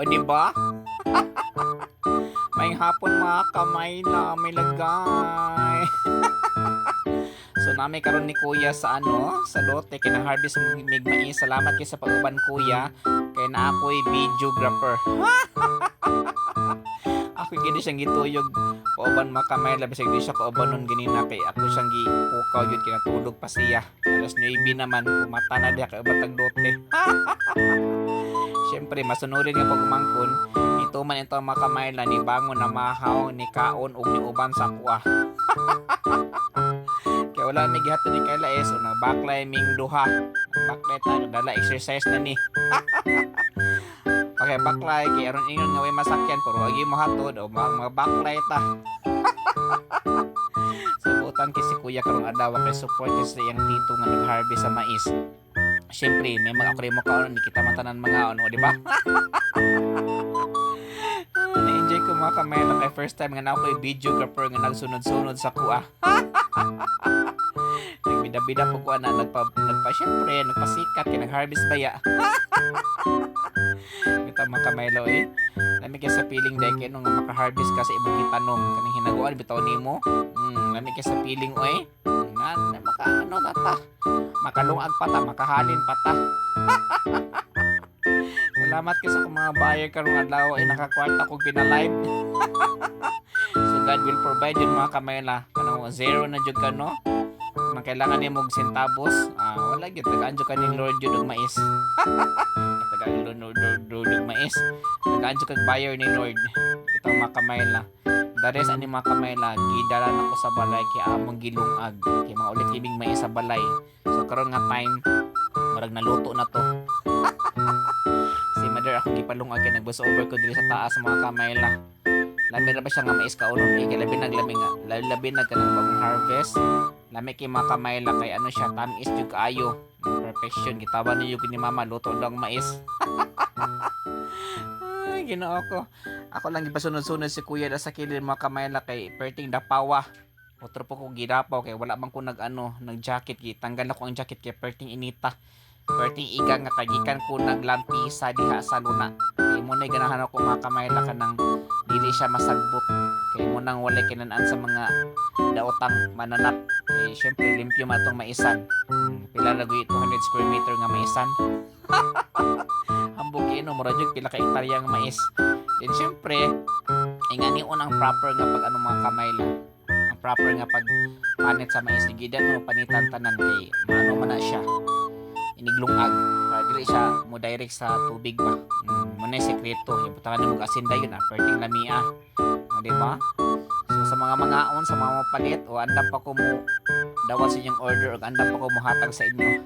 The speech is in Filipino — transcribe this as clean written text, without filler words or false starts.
O di ba? May hapon mga kamay na may lagay. So nami karon ni Kuya sa sa lote kinang-harvest mig mais. Salamat kay sa pag-uban Kuya. Kay na ako'y videographer. Ako gini siyang gituyog pauban makamay labis di siya kauban nun ganina kay ako siyang gipukaw yun kinatulog pa siya. Alas 9 naman kumata na diha kay ubatag lote. Siyempre masunurin nga pag umangkon ito man ito makamay ni bangon na mahaw ni kaon ug ni uban sa kuha. Kaya wala may gihato ni Kayla o na baklay ming duha. Baklay ta dala exercise na ni. Okay, baklay kay aron ingon nga way masakyan pero agi mo hatod o mga baklay ta. So butan kay si Kuya karong adlaw kay support sa iyang tito nga nag-harvest sa mais. Siyempre, may mga ako rin mo kaon, hindi kita matanan mga di ba? Na-enjoy ko mga kamera kay first time nga na ako yung videographer nga nagsunod-sunod sa kuha. Nagbida-bida po ko na syempre, nagpasikat, kaya nag-harvest baya. Ito mga kamelo lamig sa feeling dahil kayo nung maka-harvest ka sa ibang gitanong, kanang hinaguan, bitaw ni mo. Lamig sa feeling tata. Makalungag pata, makahalin pata. Salamat kayo sa mga buyer karong adlaw nakakwarta kong pinalive. So God will provide yun mga kamela. Kanang zero na jud ka no. Kung kailangan niya mong centavos, wala gyud tagaan jud ka ni Lord jud og mais. Tagaan Lord og mais. Tagaan jud kag buyer ni Lord. Ito mga kamela. Dares ani mga kamela, gidalan ako sa balay kay among gilungag. Kay mga ulit libing mais sa balay. So karon nga time, marag naluto na to. Si mother ako gipalungag kay nagbus over ko diri sa taas mga kamela. Labi na ba siya nga mais kaunon kay labi nag kanang bagong harvest. Lami kay mga kamela kay siya tamis jud kaayo. Perfection gitawan niyo ni mama luto daw ang mais. Ay Ginoo ko. Ako lang gipasunod-sunod si Kuya sa kilid mga kamela kay perting dapawa. Otro po kong gidapaw kay wala man ko nag-jacket. Tanggal ako ang jacket kay perting inita. Perting iga nga kagikan ko naglampi sa diha sa luna. Kay mo na ganahan ako mga kamela kanang dili siya masagbot. Kay mo nang walay kinanaan sa mga daotang mananap. Kay syempre limpyo matong maisan. Pila na 200 square meter nga maisan. Hambog mura jud pila ka hektarya nga mais. Then syempre ingani unang proper nga pag mga kamayla. Ang proper nga pag panit sa mais gidan mo panitan tanan kay maano man na siya. Iniglungag para dili siya mo direct sa tubig ba. Muna sekreto yung butangan mo asin dayon perting lamia. Di ba? So sa mga mangaon sa mga palit o andam pa ko mo dawas inyong order o andam pa ko mo hatag sa inyo.